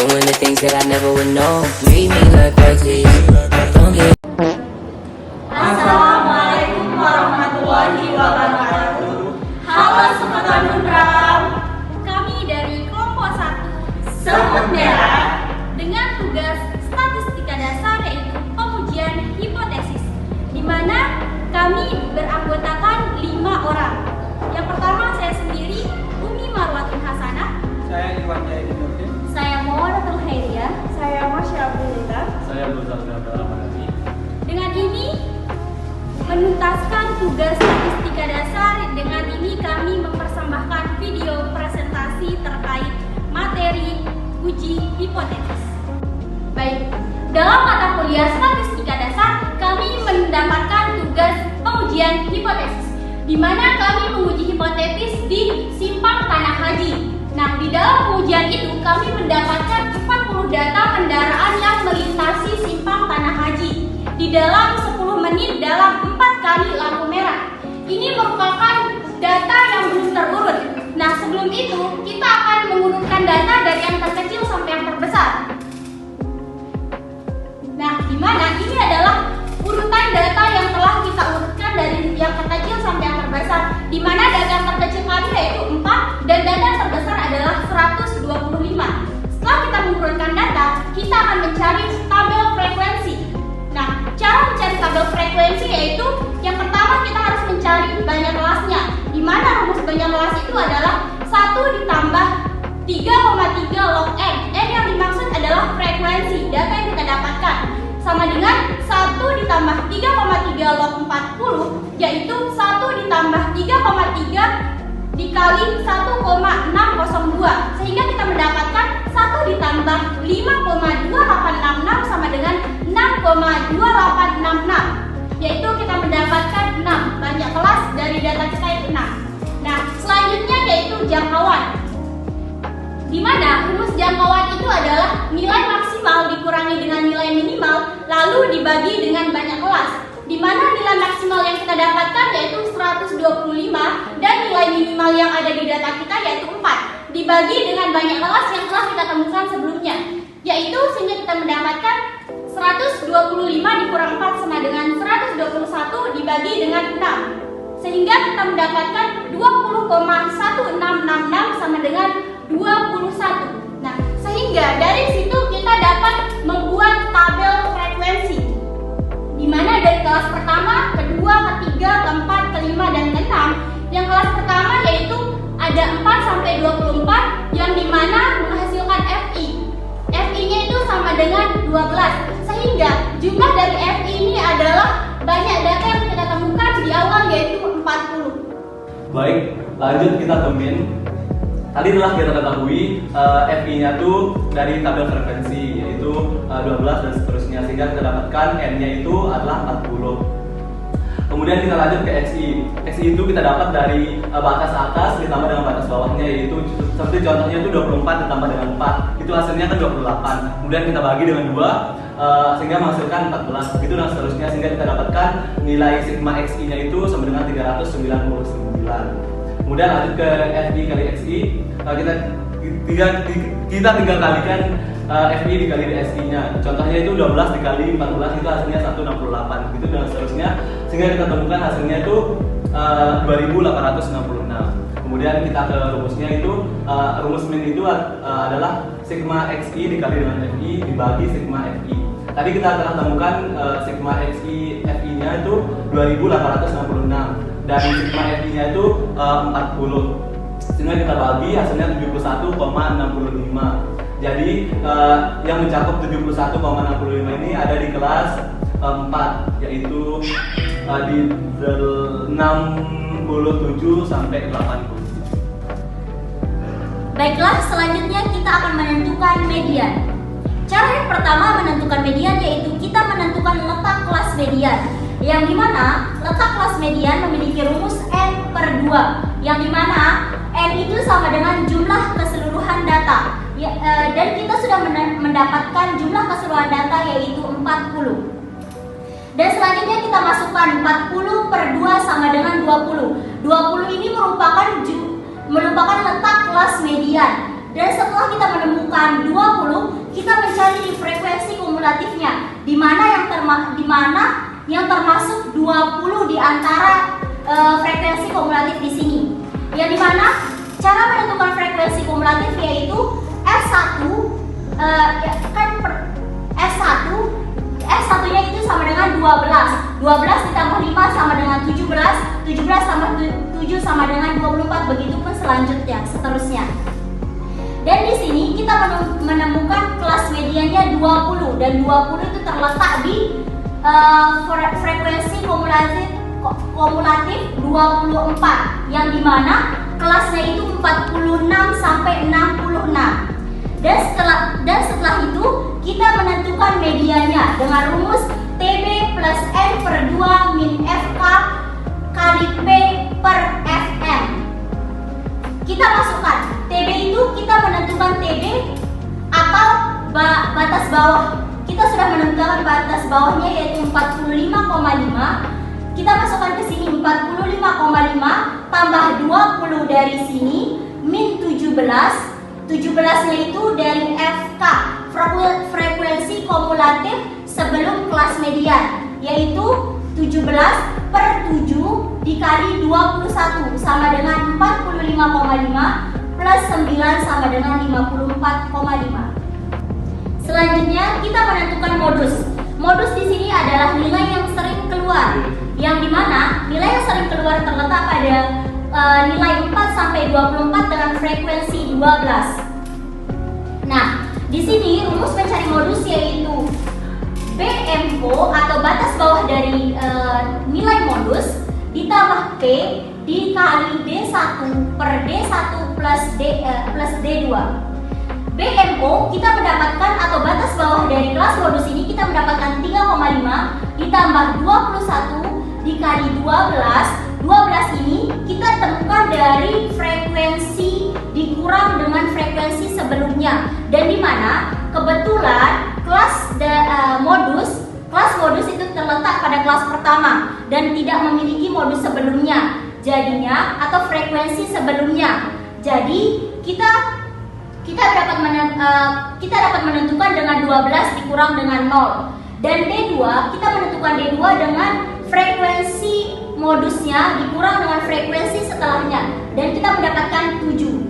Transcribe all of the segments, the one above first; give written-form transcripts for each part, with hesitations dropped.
doing the things that I never would know. Treat me like Hercules, don't get. Assalamualaikum warahmatullahi wabarakatuh. Halo Sobat Unram. Kami dari kelompok 1 Semut Merah dengan tugas statistika dasar yaitu pengujian hipotesis, di mana kami beranggotakan 5 orang. Yang pertama saya sendiri, Umi Marwatin Hasanah. Saya Iwan Jahidin Nurdin. Saya Mawardatul Khairiyah. Saya Masya Abdulita. Saya Luzal Ramadhani. Dengan ini menuntaskan tugas statistika dasar. Dengan ini kami mempersembahkan video presentasi terkait materi uji hipotesis. Baik, dalam mata kuliah statistika dasar kami mendapatkan tugas pengujian hipotesis, di mana kami menguji hipotesis di simpang Tanah Haji. Nah, di dalam pengujian itu kami mendapatkan 40 data kendaraan yang melintasi simpang Tanah Haji di dalam 10 menit dalam 4 kali lampu merah. Ini merupakan data yang belum terurut. Nah, sebelum itu kita akan mengurutkan data dari yang terkecil sampai yang terbesar. Nah, di mana ini adalah urutan data yang telah kita urutkan dari yang terkecil sampai yang terbesar, di mana data yang terkecil kami yaitu 4 dan data yang terbesar adalah 125. Setelah kita mengurutkan data, kita akan mencari tabel frekuensi. Nah, cara mencari tabel frekuensi yaitu yang pertama kita harus mencari banyak kelasnya, di mana rumus banyak kelas itu adalah 1 ditambah 3,3 log n. N yang dimaksud adalah frekuensi data yang kita dapatkan, sama dengan 1 ditambah 3,3 log 40, yaitu 1 ditambah 3,3 dikali 1,602, sehingga kita mendapatkan 1 ditambah 5,2866 sama dengan 6,2866, yaitu kita mendapatkan 6. Banyak kelas dari data kita itu 6. Nah, selanjutnya yaitu jangkauan, di mana rumus jangkauan itu adalah nilai maksimal dikurangi dengan nilai minimal lalu dibagi dengan banyak kelas, di mana nilai maksimal yang kita dapatkan yaitu 125 dan nilai minimal yang ada di data kita yaitu 4 dibagi dengan banyak kelas yang telah kita temukan sebelumnya, yaitu sehingga kita mendapatkan 125 dikurang 4 sama dengan 121 dibagi dengan 6, sehingga kita mendapatkan 20,1666 sama dengan 21. Nah, sehingga dari situ kita dapat membuat tabel frekuensi, di mana dari kelas pertama, kedua, ketiga, keempat, kelima, dan keenam. Yang kelas pertama yaitu ada 4 sampai 24 yang dimana menghasilkan FI. FI-nya itu sama dengan 12, sehingga jumlah dari FI ini adalah banyak data yang kita temukan di awal yaitu 40. Baik, lanjut kita ke min. Tadi telah kita ketahui FI-nya tuh dari tabel frekuensi yaitu 12 dan seterusnya, sehingga kita dapatkan N-nya itu adalah 40. Kemudian kita lanjut ke XI. XI itu kita dapat dari batas atas ditambah dengan batas bawahnya, yaitu seperti contohnya itu 24 ditambah dengan 4. Itu hasilnya kan 28. Kemudian kita bagi dengan 2 sehingga menghasilkan 14. Begitu dan seterusnya, sehingga kita dapatkan nilai sigma XI-nya itu sama dengan 399. Kemudian lanjut ke FI kali XI. Kita tinggal kalikan FI dikali SI-nya. Contohnya itu 12 dikali 14 itu hasilnya 168. Begitu dan seterusnya, sehingga kita temukan hasilnya itu 2866. Kemudian kita ke rumusnya itu rumus min itu adalah sigma XI dikali dengan FI dibagi sigma FI. Tadi kita telah temukan sigma XI FI-nya itu 2866 dan sigma FI-nya itu 40. Sehingga kita bagi hasilnya 71,65. Jadi yang mencakup 71,65 ini ada di kelas 4, yaitu di 67 sampai 80. Baiklah, selanjutnya kita akan menentukan median. Cara yang pertama menentukan median yaitu kita menentukan letak kelas median, yang dimana letak kelas median memiliki rumus N/2, yang dimana N itu sama dengan jumlah keseluruhan data ya, dan kita sudah mendapatkan jumlah keseluruhan data yaitu 40. Dan selanjutnya kita masukkan 40/2 sama dengan 20. 20 ini merupakan letak kelas median, Dan setelah kita menemukan 20, kita mencari di frekuensi kumulatifnya, di mana yang termasuk 20 di antara frekuensi kumulatif di sini. Yang dimana cara menentukan frekuensi kumulatif yaitu F1-nya itu sama dengan 12 ditambah 5 sama dengan 17 tambah 7 sama dengan 24, begitupun seterusnya. Dan di sini kita menemukan kelas mediannya 20, dan 20 itu terletak di frekuensi kumulatif 24, yang dimana kelasnya itu 46 sampai 66. Dan setelah itu kita menentukan medianya dengan rumus TB plus N per 2 min FK kali P per Fm. Kita masukkan TB itu, kita menentukan TB atau batas bawah. Kita sudah menentukan batas bawahnya yaitu 45,5. Kita masukkan ke sini 45,5 tambah 20 dari sini min 17. 17-nya itu dari FK, frekuensi kumulatif sebelum kelas median, yaitu 17 per 7 dikali 21 sama dengan 45,5 plus 9 sama dengan 54,5. Selanjutnya kita menentukan modus. Modus di sini adalah nilai yang sering keluar, yang dimana nilai yang sering keluar terletak pada nilai 4 sampai 24 dengan frekuensi 12. Nah, di sini rumus mencari modus yaitu BMO atau batas bawah dari nilai modus ditambah P dikali D1 per D1 plus D2. BMO kita mendapatkan atau batas bawah dari kelas modus ini kita mendapatkan 3,5 ditambah 21 dikali 12. 12 ini kita temukan dari frekuensi dikurang dengan frekuensi sebelumnya, dan di mana kebetulan kelas modus itu terletak pada kelas pertama dan tidak memiliki modus sebelumnya jadinya atau frekuensi sebelumnya. Jadi kita dapat menentukan dengan 12 dikurang dengan 0, dan D2 kita menentukan D2 dengan frekuensi modusnya dikurang dengan frekuensi setelahnya, dan kita mendapatkan 7.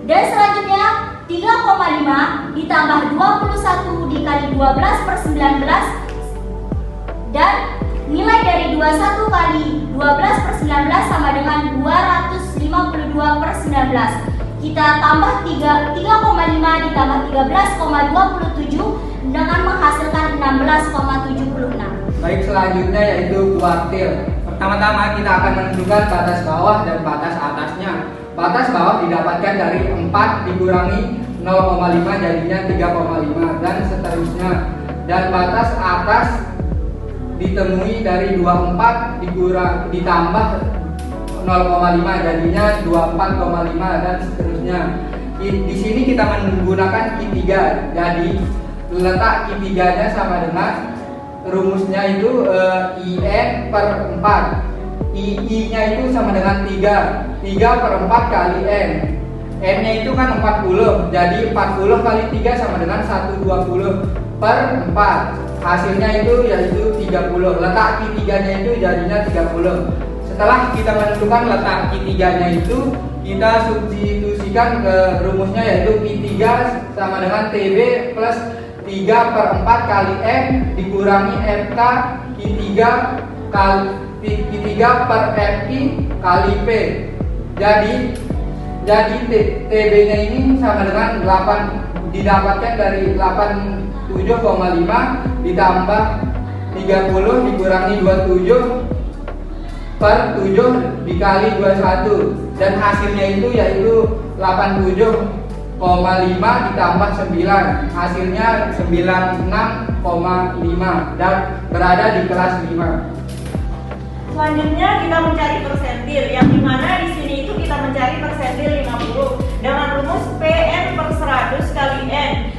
Dan selanjutnya 3,5 ditambah 21 dikali 12 per 19, dan nilai dari 21 kali 12 per 19 sama dengan 252 per 19. Kita tambah 3,5 ditambah 13,27 dengan menghasilkan 16,76. Baik, selanjutnya yaitu kuartil. Pertama-tama kita akan menentukan batas bawah dan batas atasnya. Batas bawah didapatkan dari 4 dikurangi 0,5 jadinya 3,5 dan seterusnya. Dan batas atas ditemui dari 24 ditambah 0,5 jadinya 24,5 dan seterusnya. Di sini kita menggunakan Q3. Jadi letak Q3-nya sama dengan rumusnya itu IN per 4. I-nya itu sama dengan 3 per 4 kali N. N-nya itu kan 40. Jadi 40 kali 3 sama dengan 120 per 4. Hasilnya itu yaitu 30. Letak Q3-nya itu jadinya 30. Setelah kita menentukan letak Q3-nya itu, kita substitusikan ke rumusnya yaitu Q3 sama dengan TB plus 3 per 4 kali M dikurangi FK Q3 per FI kali P. Jadi TB-nya ini sama dengan 8, didapatkan dari 87,5 ditambah 30 dikurangi 27 per 7 dikali 21, dan hasilnya itu yaitu 87,5 ditambah 9, hasilnya 96,5 dan berada di kelas 5. Selanjutnya kita mencari persentil, yang dimana di sini itu kita mencari persentil 50 dengan rumus PN per 100 kali N.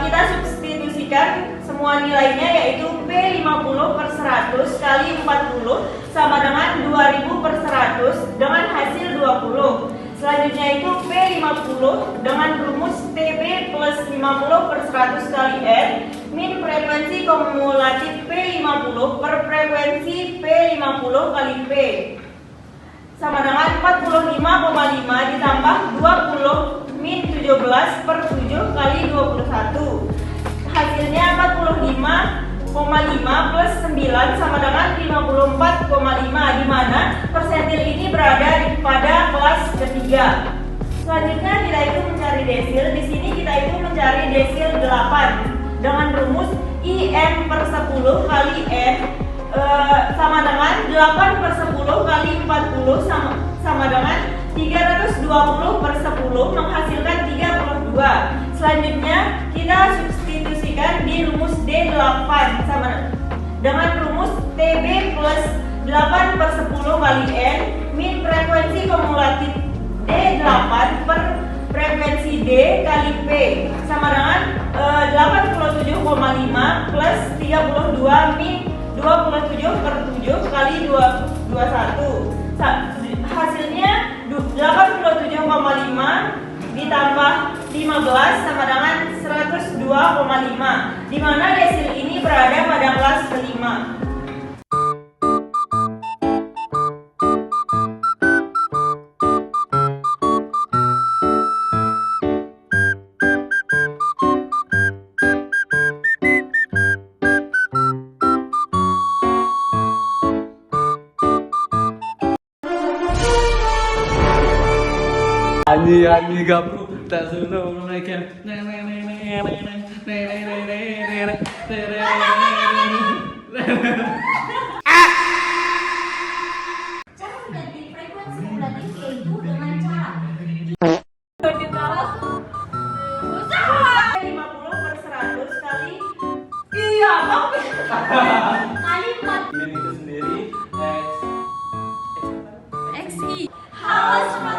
Kita substitusikan semua nilainya yaitu P50 per 100 kali 40 sama dengan 2000 per 100 dengan hasil 20. Selanjutnya itu P50 dengan rumus TB plus 50 per 100 kali N min frekuensi kumulatif P50 per frekuensi P50 kali P sama dengan 45,5 ditambah 20 min 17 per 7 kali 21. Hasilnya 45,5 plus 9 sama dengan 54,5, di mana persentil ini berada pada kelas ketiga. Selanjutnya kita itu mencari desil. Di sini kita itu mencari desil 8 dengan rumus IM per 10 kali N sama dengan 8 per 10 kali 40 sama dengan 320 per 10 menghasilkan 32. Selanjutnya kita substitusikan di rumus D8 sama dengan rumus TB plus 8 per 10 kali N min frekuensi kumulatif D8 per frekuensi D kali P sama dengan 87,5 plus 32 min 27 per 7 kali 21. Hasilnya 87,5 ditambah 15 sama dengan 102,5, di mana desil ini berada pada kelas kelima. Ani gabru tak selalu menaikkan. Cara mengganti frekuensi kumulatif yaitu dengan cara 50 per 100 kali kali 4 Min itu sendiri X XI. Halo semua.